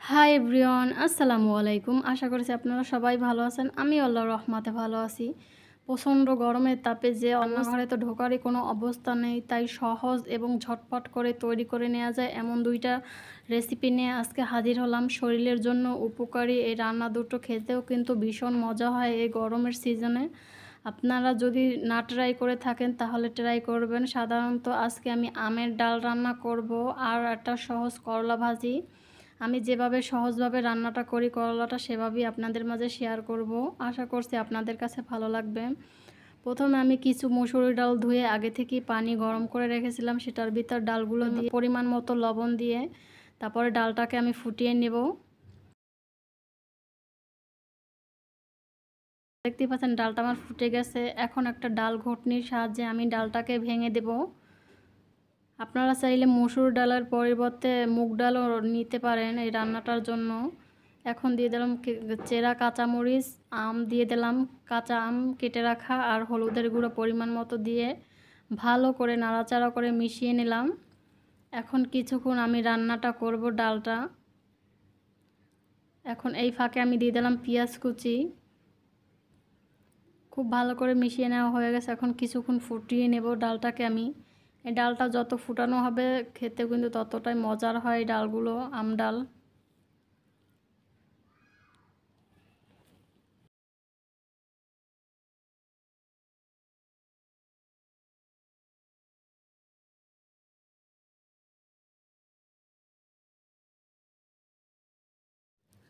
Hi everyone, আসসালামু আলাইকুম। আশা করছি আপনারা সবাই ভালো আছেন। আমি আল্লাহর রহমতে ভালো আছি। প্রচণ্ড গরমের তাপে যে রান্নাঘরে তো ঢোকারই কোনো অবস্থা নেই, তাই সহজ এবং ঝটপট করে তৈরি করে নেওয়া যায় এমন দুইটা রেসিপি নিয়ে আজকে হাজির হলাম। শরীরের জন্য উপকারী এই রান্না দুটো খেতেও কিন্তু ভীষণ মজা হয় এই গরমের সিজনে। আপনারা যদি না ট্রাই করে থাকেন তাহলে ট্রাই করবেন। সাধারণত আজকে আমি আমের ডাল রান্না করব আর একটা সহজ করলা ভাজি। আমি যেভাবে সহজভাবে রান্নাটা করি করলাটা সেভাবেই আপনাদের মাঝে শেয়ার করব। আশা করছি আপনাদের কাছে ভালো লাগবে। প্রথমে আমি কিছু মসুরি ডাল ধুয়ে আগে থেকেই পানি গরম করে রেখেছিলাম, সেটার ভিতর ডালগুলো দিয়ে পরিমাণ মতো লবণ দিয়ে তারপরে ডালটাকে আমি ফুটিয়ে নেব। দেখতেই পাচ্ছেন ডালটা আমার ফুটে গেছে। এখন একটা ডাল ঘুটনির সাহায্যে আমি ডালটাকে ভেঙে দেব। আপনারা চাইলে মসুর ডালের পরিবর্তে মুগ ডালও নিতে পারেন এই রান্নাটার জন্য। এখন দিয়ে দিলাম চেরা কাঁচামরিচ, আম দিয়ে দিলাম, কাঁচা আম কেটে রাখা আর হলুদের গুঁড়ো পরিমাণ মতো দিয়ে ভালো করে নাড়াচাড়া করে মিশিয়ে নিলাম। এখন কিছুক্ষণ আমি রান্নাটা করব ডালটা। এখন এই ফাঁকে আমি দিয়ে দিলাম পেঁয়াজ কুচি। খুব ভালো করে মিশিয়ে নেওয়া হয়ে গেছে। এখন কিছুক্ষণ ফুটিয়ে নেব ডালটাকে আমি। এই ডালটা যত ফুটানো হবে খেতে কিন্তু ততটাই মজার হয় এই ডালগুলো, আম ডাল।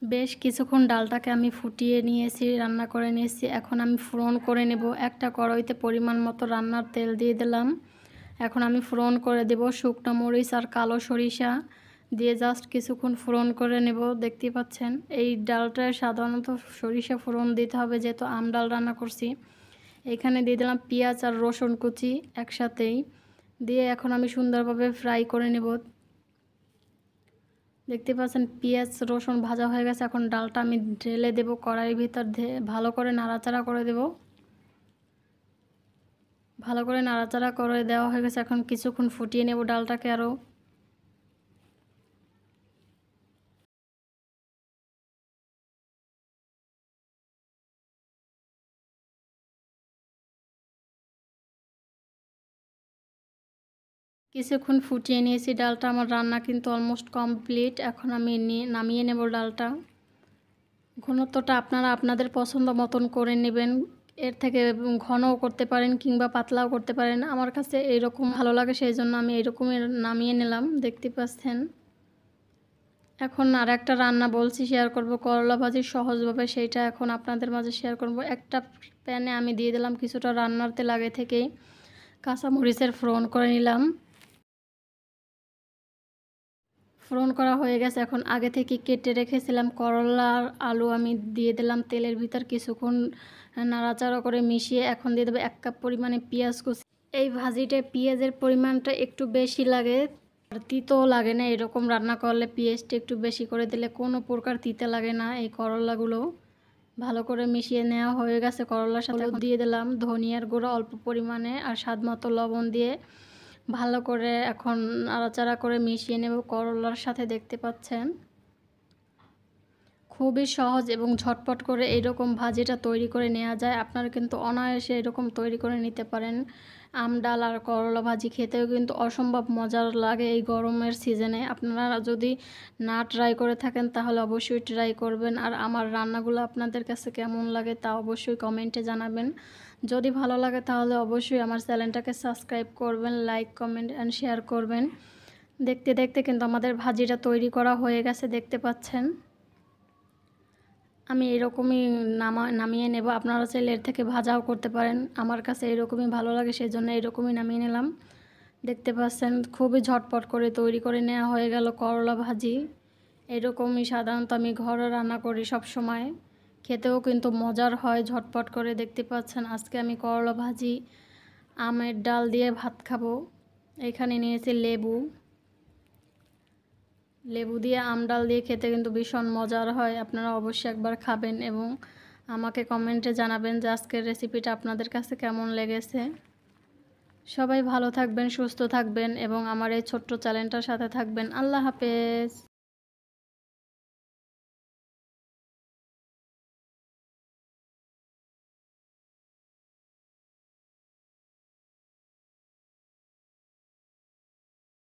বেশ কিছুক্ষণ ডালটাকে আমি ফুটিয়ে নিয়েছি, রান্না করে নিয়েছি। এখন আমি ফোড়ন করে নেব। একটা কড়াইতে পরিমাণ মতো রান্নার তেল দিয়ে দিলাম। এখন আমি ফোড়ন করে দেব শুকনো মরিচ আর কালো সরিষা দিয়ে জাস্ট কিছুক্ষণ ফোড়ন করে নেব। দেখতেই পাচ্ছেন এই ডালটায় সাধারণত সরিষা ফোড়ন দিতে হবে যেহেতু আম ডাল রান্না করছি। এখানে দিয়ে দিলাম পেঁয়াজ আর রসুন কুচি একসাথেই দিয়ে এখন আমি সুন্দরভাবে ফ্রাই করে নেব। দেখতে পাচ্ছেন পেঁয়াজ রসুন ভাজা হয়ে গেছে। এখন ডালটা আমি ঢেলে দেব কড়াইয়ের ভিতর দিয়ে ভালো করে নাড়াচাড়া করে দেব। ভালো করে নাড়াচাড়া করে দেওয়া হয়ে গেছে। এখন কিছুক্ষণ ফুটিয়ে নেব ডালটাকে আরও। কিছুক্ষণ ফুটিয়ে নিয়েছি ডালটা, আমার রান্না কিন্তু অলমোস্ট কমপ্লিট। এখন আমি নামিয়ে নেব ডালটা। ঘনত্বটা আপনারা আপনাদের পছন্দ মতন করে নেবেন। এর থেকে ঘনও করতে পারেন কিংবা পাতলাও করতে পারেন। আমার কাছে এইরকম ভালো লাগে সেই জন্য আমি এইরকমই নামিয়ে নিলাম। দেখতে পাচ্ছেন এখন আর একটা রান্না বলছি শেয়ার করব করলা ভাজি সহজভাবে, সেইটা এখন আপনাদের মাঝে শেয়ার করব। একটা প্যানে আমি দিয়ে দিলাম কিছুটা রান্নার তেল, আগে থেকেই কাঁচামরিচের ফোড়ন করে নিলাম। ফোড়ন করা হয়ে গেছে। এখন আগে থেকে কেটে রেখেছিলাম করলা আর আলু আমি দিয়ে দিলাম তেলের ভিতর, কিছুক্ষণ নাড়াচাড়া করে মিশিয়ে এখন দিয়ে দেবো 1 কাপ পরিমাণে পেঁয়াজ কুচি। এই ভাজিটায় পেঁয়াজের পরিমাণটা একটু বেশি লাগে, আর তিতও লাগে না। এরকম রান্না করলে পেঁয়াজটা একটু বেশি করে দিলে কোনো প্রকার তিতে লাগে না। এই করলাগুলো ভালো করে মিশিয়ে নেওয়া হয়ে গেছে। করলার সাথে দিয়ে দিলাম ধনিয়ার গুঁড়ো অল্প পরিমাণে আর স্বাদ মতো লবণ দিয়ে ভালো করে এখন নাড়াচাড়া করে মিশিয়ে নেব করলার সাথে। দেখতে পাচ্ছেন খুবই সহজ এবং ঝটপট করে এইরকম ভাজিটা তৈরি করে নেওয়া যায়। আপনারা কিন্তু অনায়াসে এরকম তৈরি করে নিতে পারেন। আম ডাল আর করলা ভাজি খেতেও কিন্তু অসম্ভব মজার লাগে এই গরমের সিজনে। আপনারা যদি না ট্রাই করে থাকেন তাহলে অবশ্যই ট্রাই করবেন। আর আমার রান্নাগুলো আপনাদের কাছে কেমন লাগে তা অবশ্যই কমেন্টে জানাবেন। যদি ভালো লাগে তাহলে অবশ্যই আমার চ্যানেলটাকে সাবস্ক্রাইব করবেন, লাইক কমেন্ট অ্যান্ড শেয়ার করবেন। দেখতে দেখতে কিন্তু আমাদের ভাজিটা তৈরি করা হয়ে গেছে। দেখতে পাচ্ছেন আমি এরকমই নামিয়ে নেব। আপনারা চাইলে এর থেকে ভাজাও করতে পারেন। আমার কাছে এরকমই ভালো লাগে সেই জন্য এরকমই নামিয়ে নিলাম। দেখতে পাচ্ছেন খুবই ঝটপট করে তৈরি করে নেওয়া হয়ে গেল করলা ভাজি। এরকমই সাধারণত আমি ঘরে রান্না করি সব সময়, খেতেও কিন্তু মজার হয় ঝটপট করে। দেখতে পাচ্ছেন আজকে আমি করলা ভাজি আমের ডাল দিয়ে ভাত খাবো। এখানে নিয়েছি লেবু। লেবু দিয়ে আম ডাল দিয়ে খেতে কিন্তু ভীষণ মজার হয়। আপনারা অবশ্যই একবার খাবেন এবং আমাকে কমেন্টে জানাবেন যে আজকের রেসিপিটা আপনাদের কাছে কেমন লেগেছে। সবাই ভালো থাকবেন, সুস্থ থাকবেন এবং আমার এই ছোট্ট চ্যানেলটার সাথে থাকবেন। আল্লাহ হাফেজ।